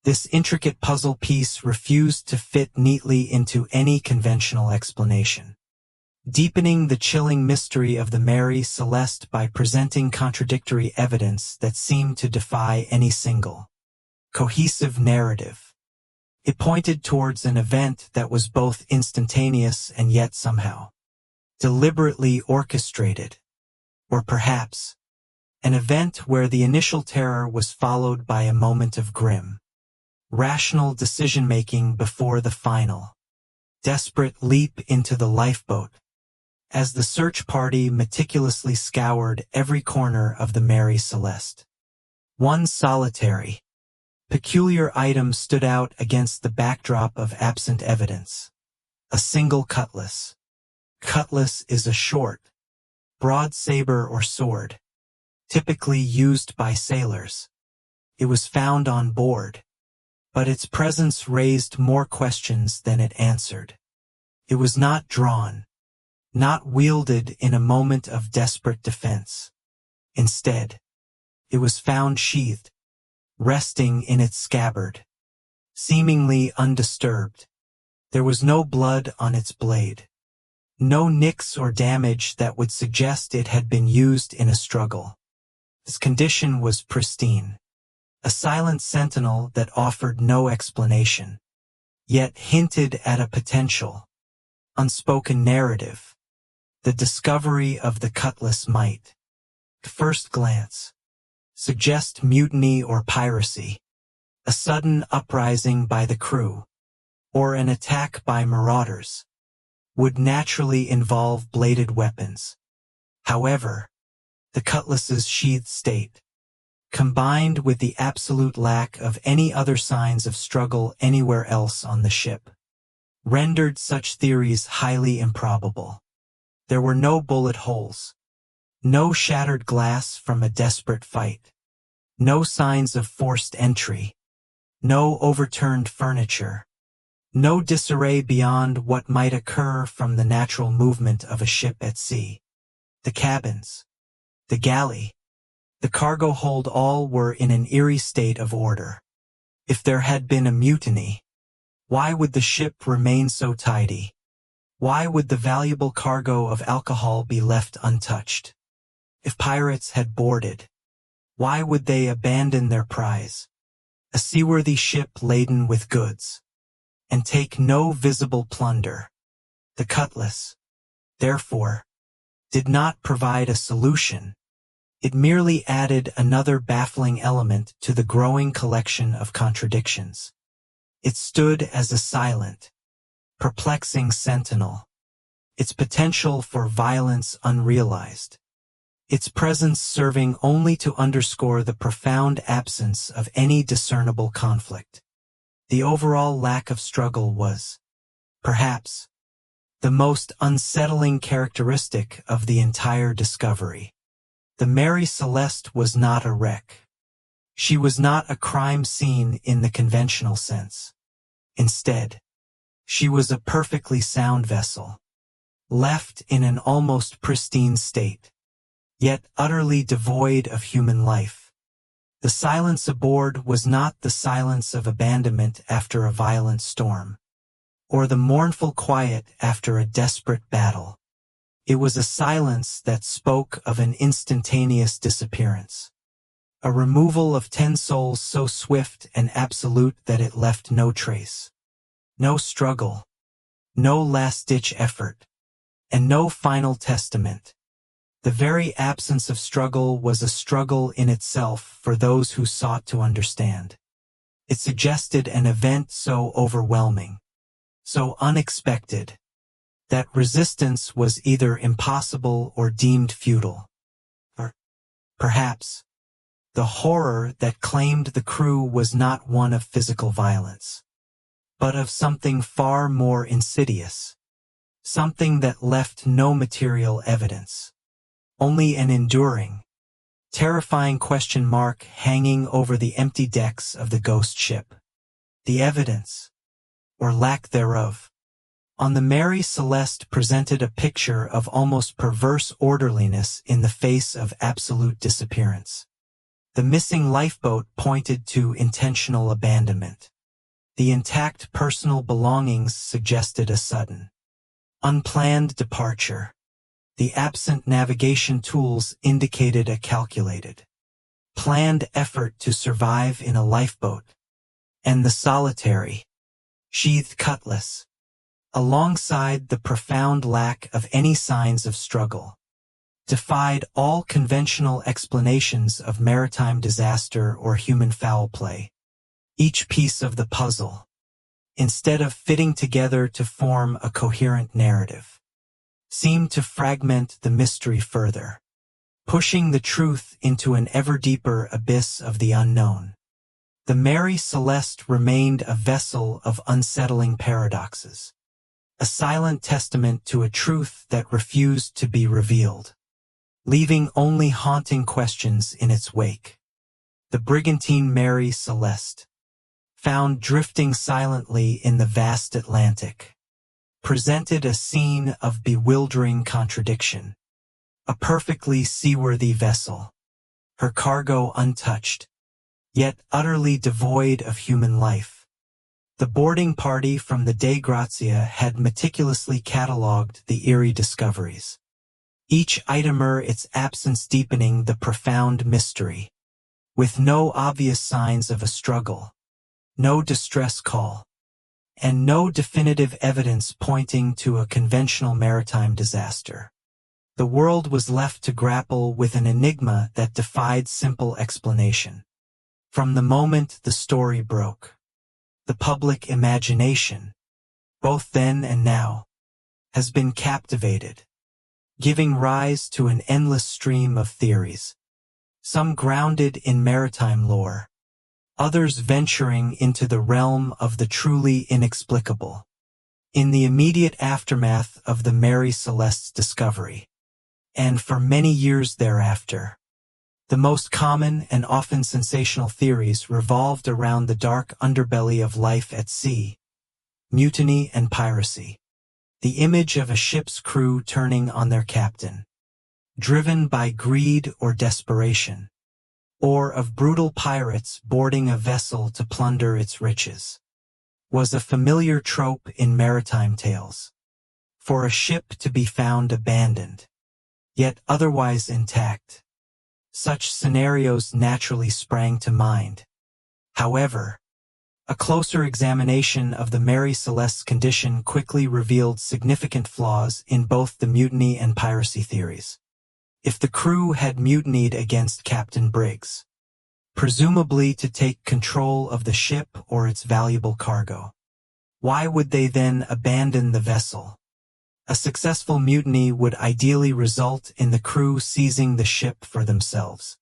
This intricate puzzle piece refused to fit neatly into any conventional explanation, deepening the chilling mystery of the Mary Celeste by presenting contradictory evidence that seemed to defy any single, cohesive narrative. It pointed towards an event that was both instantaneous and yet somehow deliberately orchestrated, or perhaps an event where the initial terror was followed by a moment of grim, rational decision-making before the final, desperate leap into the lifeboat, as the search party meticulously scoured every corner of the Mary Celeste. One solitary, peculiar item stood out against the backdrop of absent evidence: a single cutlass. Cutlass is a short, broad saber or sword, typically used by sailors. It was found on board, but its presence raised more questions than it answered. It was not drawn, not wielded in a moment of desperate defense. Instead, it was found sheathed, resting in its scabbard, seemingly undisturbed. There was no blood on its blade, no nicks or damage that would suggest it had been used in a struggle. Its condition was pristine, a silent sentinel that offered no explanation, yet hinted at a potential, unspoken narrative. The discovery of the cutlass might, at first glance, suggest mutiny or piracy, a sudden uprising by the crew, or an attack by marauders, would naturally involve bladed weapons. However, the cutlass's sheathed state, combined with the absolute lack of any other signs of struggle anywhere else on the ship, rendered such theories highly improbable. There were no bullet holes, no shattered glass from a desperate fight, no signs of forced entry, no overturned furniture, no disarray beyond what might occur from the natural movement of a ship at sea. the cabins, the galley, the cargo hold, all were in an eerie state of order. If there had been a mutiny, why would the ship remain so tidy? Why would the valuable cargo of alcohol be left untouched? If pirates had boarded, why would they abandon their prize, a seaworthy ship laden with goods, and take no visible plunder? The cutlass, therefore, did not provide a solution. It merely added another baffling element to the growing collection of contradictions. It stood as a silent, perplexing sentinel, its potential for violence unrealized, its presence serving only to underscore the profound absence of any discernible conflict. The overall lack of struggle was, perhaps, the most unsettling characteristic of the entire discovery. The Mary Celeste was not a wreck. She was not a crime scene in the conventional sense. Instead, she was a perfectly sound vessel, left in an almost pristine state, yet utterly devoid of human life. The silence aboard was not the silence of abandonment after a violent storm, or the mournful quiet after a desperate battle. It was a silence that spoke of an instantaneous disappearance, a removal of 10 souls so swift and absolute that it left no trace, no struggle, no last-ditch effort, and no final testament. The very absence of struggle was a struggle in itself for those who sought to understand. It suggested an event so overwhelming, so unexpected, that resistance was either impossible or deemed futile. Or, perhaps, the horror that claimed the crew was not one of physical violence, but of something far more insidious, something that left no material evidence, only an enduring, terrifying question mark hanging over the empty decks of the ghost ship. The evidence, or lack thereof, on the Mary Celeste presented a picture of almost perverse orderliness in the face of absolute disappearance. The missing lifeboat pointed to intentional abandonment. The intact personal belongings suggested a sudden, unplanned departure. The absent navigation tools indicated a calculated, planned effort to survive in a lifeboat. And the solitary, sheathed cutlass, alongside the profound lack of any signs of struggle, defied all conventional explanations of maritime disaster or human foul play. Each piece of the puzzle, instead of fitting together to form a coherent narrative, seemed to fragment the mystery further, pushing the truth into an ever deeper abyss of the unknown. The Mary Celeste remained a vessel of unsettling paradoxes, a silent testament to a truth that refused to be revealed, leaving only haunting questions in its wake. The brigantine Mary Celeste, found drifting silently in the vast Atlantic, presented a scene of bewildering contradiction. A perfectly seaworthy vessel, her cargo untouched, yet utterly devoid of human life. The boarding party from the Dei Grazia had meticulously catalogued the eerie discoveries, each itemer its absence deepening the profound mystery, with no obvious signs of a struggle, no distress call, and no definitive evidence pointing to a conventional maritime disaster. The world was left to grapple with an enigma that defied simple explanation. From the moment the story broke, the public imagination, both then and now, has been captivated, giving rise to an endless stream of theories, some grounded in maritime lore, others venturing into the realm of the truly inexplicable. In the immediate aftermath of the Mary Celeste's discovery, and for many years thereafter, the most common and often sensational theories revolved around the dark underbelly of life at sea, mutiny and piracy, the image of a ship's crew turning on their captain, driven by greed or desperation, or of brutal pirates boarding a vessel to plunder its riches, was a familiar trope in maritime tales. For a ship to be found abandoned, yet otherwise intact, such scenarios naturally sprang to mind. However, a closer examination of the Mary Celeste's condition quickly revealed significant flaws in both the mutiny and piracy theories. If the crew had mutinied against Captain Briggs, presumably to take control of the ship or its valuable cargo, why would they then abandon the vessel? A successful mutiny would ideally result in the crew seizing the ship for themselves,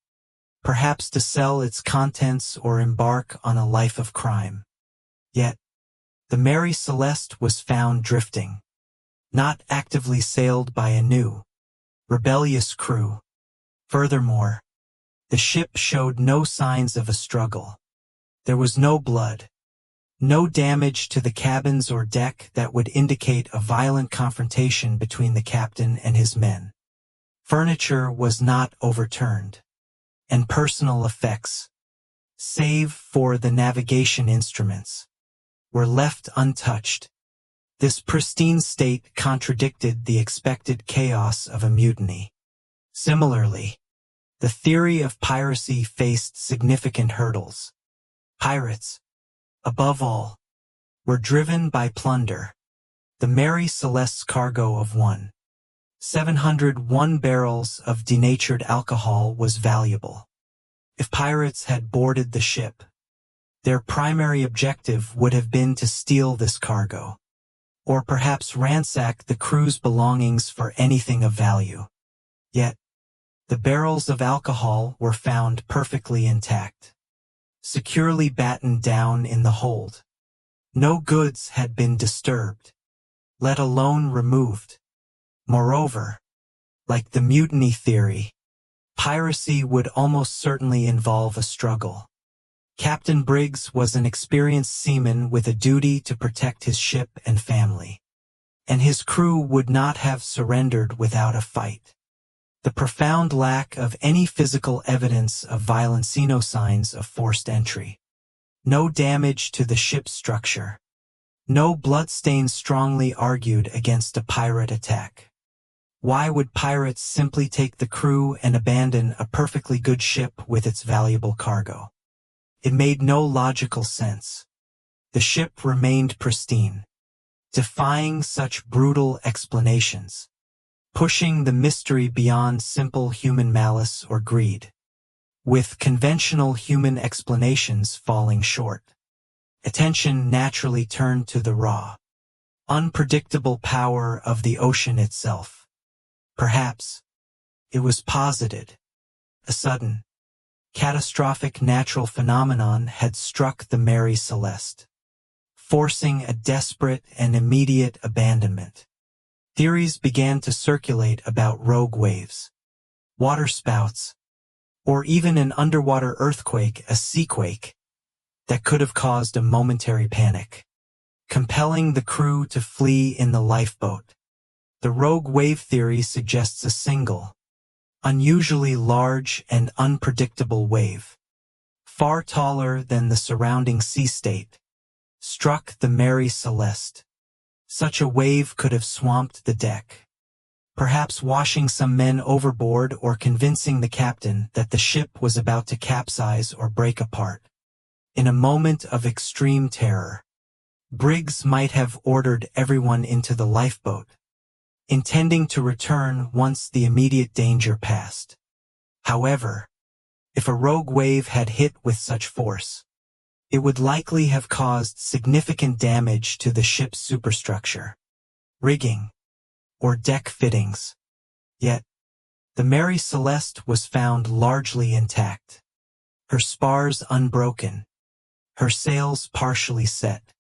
perhaps to sell its contents or embark on a life of crime. Yet, the Mary Celeste was found drifting, not actively sailed by a new, rebellious crew. Furthermore, the ship showed no signs of a struggle. There was no blood, no damage to the cabins or deck that would indicate a violent confrontation between the captain and his men. Furniture was not overturned, and personal effects, save for the navigation instruments, were left untouched. This pristine state contradicted the expected chaos of a mutiny. Similarly, the theory of piracy faced significant hurdles. Pirates, above all, were driven by plunder. The Mary Celeste's cargo of 701 barrels of denatured alcohol was valuable. If pirates had boarded the ship, their primary objective would have been to steal this cargo, or perhaps ransack the crew's belongings for anything of value. Yet, the barrels of alcohol were found perfectly intact, securely battened down in the hold. No goods had been disturbed, let alone removed. Moreover, like the mutiny theory, piracy would almost certainly involve a struggle. Captain Briggs was an experienced seaman with a duty to protect his ship and family, and his crew would not have surrendered without a fight. The profound lack of any physical evidence of violence, no signs of forced entry, no damage to the ship's structure, no bloodstains strongly argued against a pirate attack. Why would pirates simply take the crew and abandon a perfectly good ship with its valuable cargo? It made no logical sense. The ship remained pristine, defying such brutal explanations, pushing the mystery beyond simple human malice or greed, with conventional human explanations falling short. Attention naturally turned to the raw, unpredictable power of the ocean itself. Perhaps, it was posited, a sudden, catastrophic natural phenomenon had struck the Mary Celeste, forcing a desperate and immediate abandonment. Theories began to circulate about rogue waves, waterspouts, or even an underwater earthquake, a seaquake, that could have caused a momentary panic, compelling the crew to flee in the lifeboat. The rogue wave theory suggests a single, unusually large and unpredictable wave, far taller than the surrounding sea state, struck the Mary Celeste. Such a wave could have swamped the deck, perhaps washing some men overboard or convincing the captain that the ship was about to capsize or break apart. In a moment of extreme terror, Briggs might have ordered everyone into the lifeboat, intending to return once the immediate danger passed. However, if a rogue wave had hit with such force, it would likely have caused significant damage to the ship's superstructure, rigging, or deck fittings. Yet, the Mary Celeste was found largely intact, her spars unbroken, her sails partially set,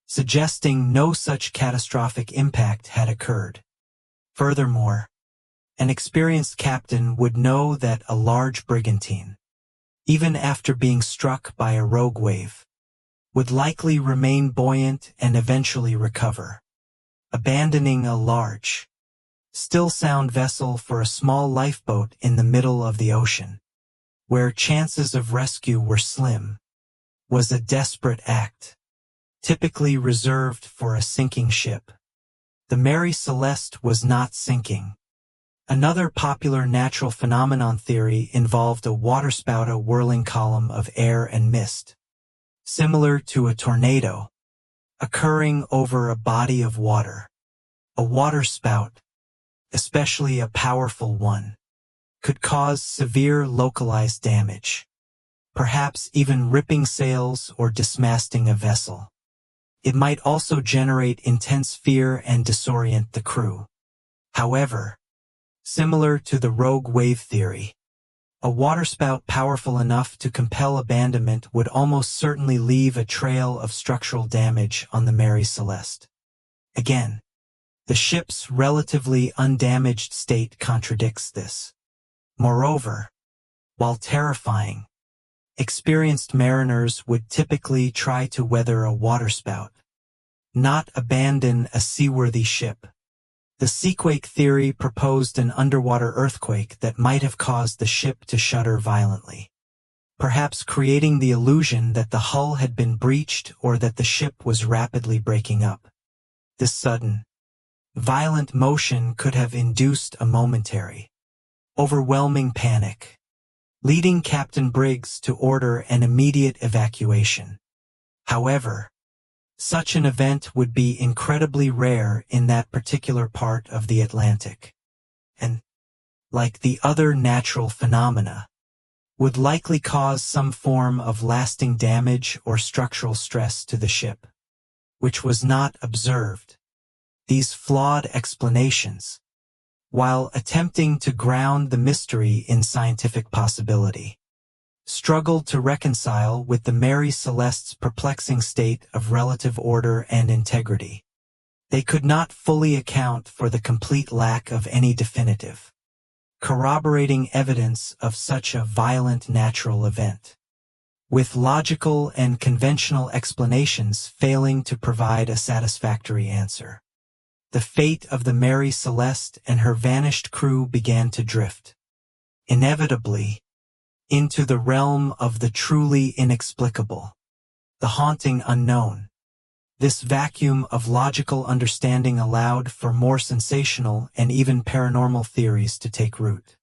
suggesting no such catastrophic impact had occurred. Furthermore, an experienced captain would know that a large brigantine, even after being struck by a rogue wave, would likely remain buoyant and eventually recover. Abandoning a large, still-sound vessel for a small lifeboat in the middle of the ocean, where chances of rescue were slim, was a desperate act, typically reserved for a sinking ship. The Mary Celeste was not sinking. Another popular natural phenomenon theory involved a waterspout, a whirling column of air and mist, similar to a tornado, occurring over a body of water. A waterspout, especially a powerful one, could cause severe localized damage, perhaps even ripping sails or dismasting a vessel. It might also generate intense fear and disorient the crew. However, similar to the rogue wave theory, a waterspout powerful enough to compel abandonment would almost certainly leave a trail of structural damage on the Mary Celeste. Again, the ship's relatively undamaged state contradicts this. Moreover, while terrifying, experienced mariners would typically try to weather a waterspout, not abandon a seaworthy ship. The seaquake theory proposed an underwater earthquake that might have caused the ship to shudder violently, perhaps creating the illusion that the hull had been breached or that the ship was rapidly breaking up. This sudden, violent motion could have induced a momentary, overwhelming panic, leading Captain Briggs to order an immediate evacuation. However, such an event would be incredibly rare in that particular part of the Atlantic, and, like the other natural phenomena, would likely cause some form of lasting damage or structural stress to the ship, which was not observed. These flawed explanations, while attempting to ground the mystery in scientific possibility, struggled to reconcile with the Mary Celeste's perplexing state of relative order and integrity. They could not fully account for the complete lack of any definitive, corroborating evidence of such a violent natural event, with logical and conventional explanations failing to provide a satisfactory answer. The fate of the Mary Celeste and her vanished crew began to drift, inevitably, into the realm of the truly inexplicable, the haunting unknown. This vacuum of logical understanding allowed for more sensational and even paranormal theories to take root.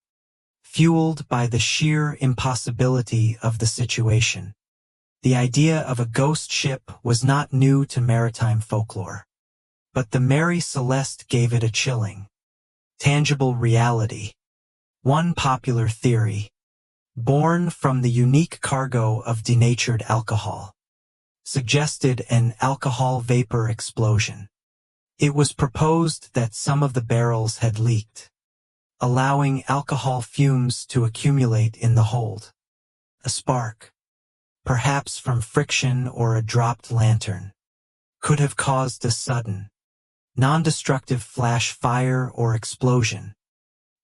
Fueled by the sheer impossibility of the situation, the idea of a ghost ship was not new to maritime folklore. But the Mary Celeste gave it a chilling, tangible reality. One popular theory, born from the unique cargo of denatured alcohol, suggested an alcohol vapor explosion. It was proposed that some of the barrels had leaked, allowing alcohol fumes to accumulate in the hold. A spark, perhaps from friction or a dropped lantern, could have caused a sudden, non-destructive flash fire or explosion,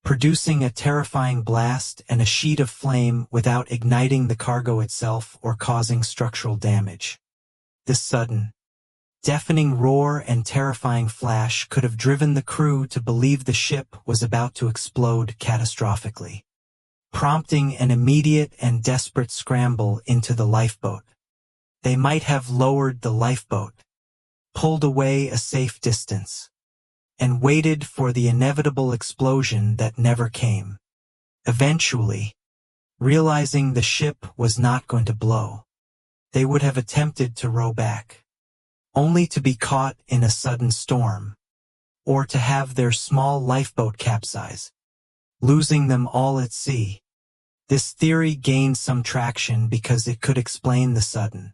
producing a terrifying blast and a sheet of flame without igniting the cargo itself or causing structural damage. This sudden, deafening roar and terrifying flash could have driven the crew to believe the ship was about to explode catastrophically, prompting an immediate and desperate scramble into the lifeboat. They might have lowered the lifeboat, pulled away a safe distance, and waited for the inevitable explosion that never came. Eventually, realizing the ship was not going to blow, they would have attempted to row back, only to be caught in a sudden storm, or to have their small lifeboat capsize, losing them all at sea. This theory gained some traction because it could explain the sudden,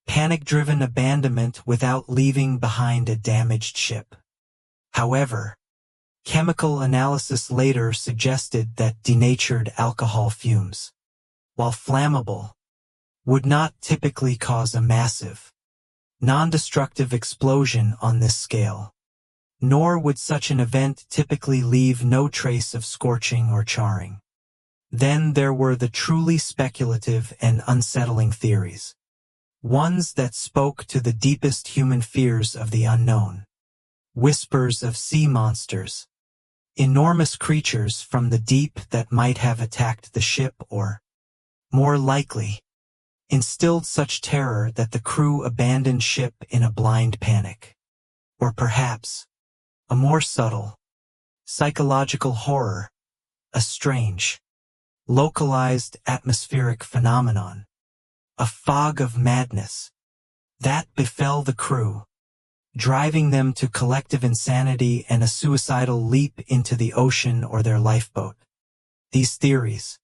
panic-driven abandonment without leaving behind a damaged ship. However, chemical analysis later suggested that denatured alcohol fumes, while flammable, would not typically cause a massive, non-destructive explosion on this scale, nor would such an event typically leave no trace of scorching or charring. Then there were the truly speculative and unsettling theories, ones that spoke to the deepest human fears of the unknown. Whispers of sea monsters, Enormous creatures from the deep that might have attacked the ship or, more likely, instilled such terror that the crew abandoned ship in a blind panic. Or perhaps, a more subtle, psychological horror, a strange, localized atmospheric phenomenon, a fog of madness, that befell the crew, driving them to collective insanity and a suicidal leap into the ocean or their lifeboat. These theories,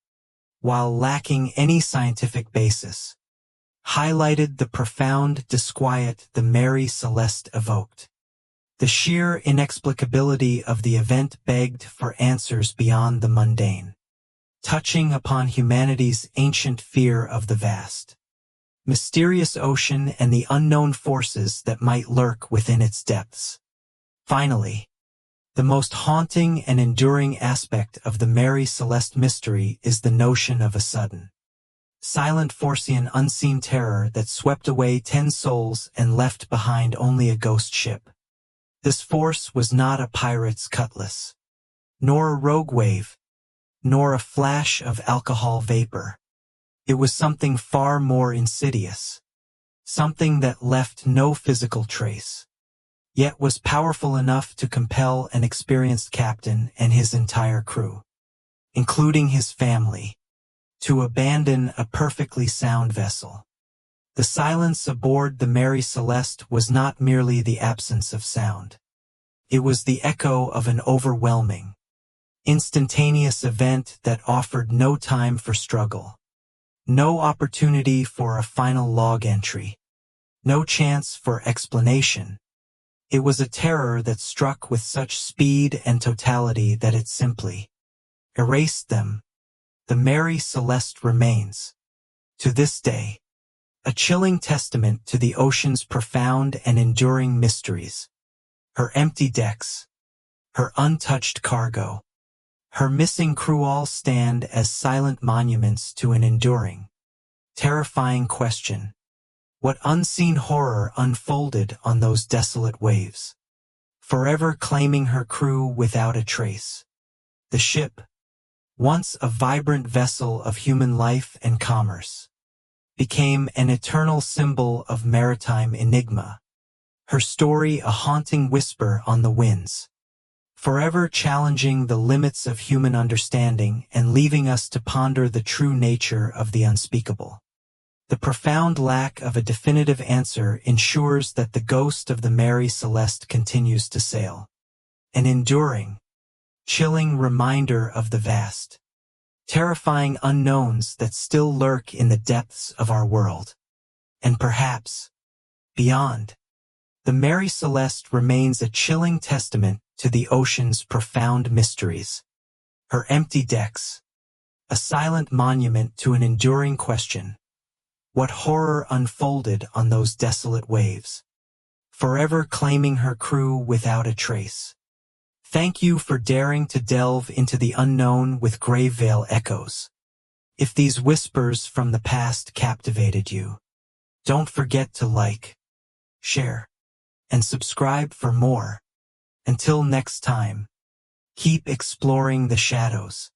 while lacking any scientific basis, highlighted the profound disquiet the Mary Celeste evoked. The sheer inexplicability of the event begged for answers beyond the mundane, touching upon humanity's ancient fear of the vast, mysterious ocean and the unknown forces that might lurk within its depths. Finally, the most haunting and enduring aspect of the Mary Celeste mystery is the notion of a sudden, silent Forcian unseen terror that swept away 10 souls and left behind only a ghost ship. This force was not a pirate's cutlass, nor a rogue wave, nor a flash of alcohol vapor. It was something far more insidious, something that left no physical trace, yet was powerful enough to compel an experienced captain and his entire crew, including his family, to abandon a perfectly sound vessel. The silence aboard the Mary Celeste was not merely the absence of sound. It was the echo of an overwhelming, instantaneous event that offered no time for struggle, no opportunity for a final log entry, no chance for explanation. It was a terror that struck with such speed and totality that it simply erased them. The Mary Celeste remains, to this day, a chilling testament to the ocean's profound and enduring mysteries. Her empty decks, her untouched cargo, her missing crew all stand as silent monuments to an enduring, terrifying question. What unseen horror unfolded on those desolate waves, forever claiming her crew without a trace? The ship, once a vibrant vessel of human life and commerce, became an eternal symbol of maritime enigma, her story a haunting whisper on the winds, forever challenging the limits of human understanding and leaving us to ponder the true nature of the unspeakable. The profound lack of a definitive answer ensures that the ghost of the Mary Celeste continues to sail, an enduring, chilling reminder of the vast, terrifying unknowns that still lurk in the depths of our world. And perhaps, beyond, the Mary Celeste remains a chilling testament to the ocean's profound mysteries. Her empty decks, a silent monument to an enduring question. What horror unfolded on those desolate waves, forever claiming her crew without a trace? Thank you for daring to delve into the unknown with Grave Vale Echoes. If these whispers from the past captivated you, don't forget to like, share, and subscribe for more. Until next time, keep exploring the shadows.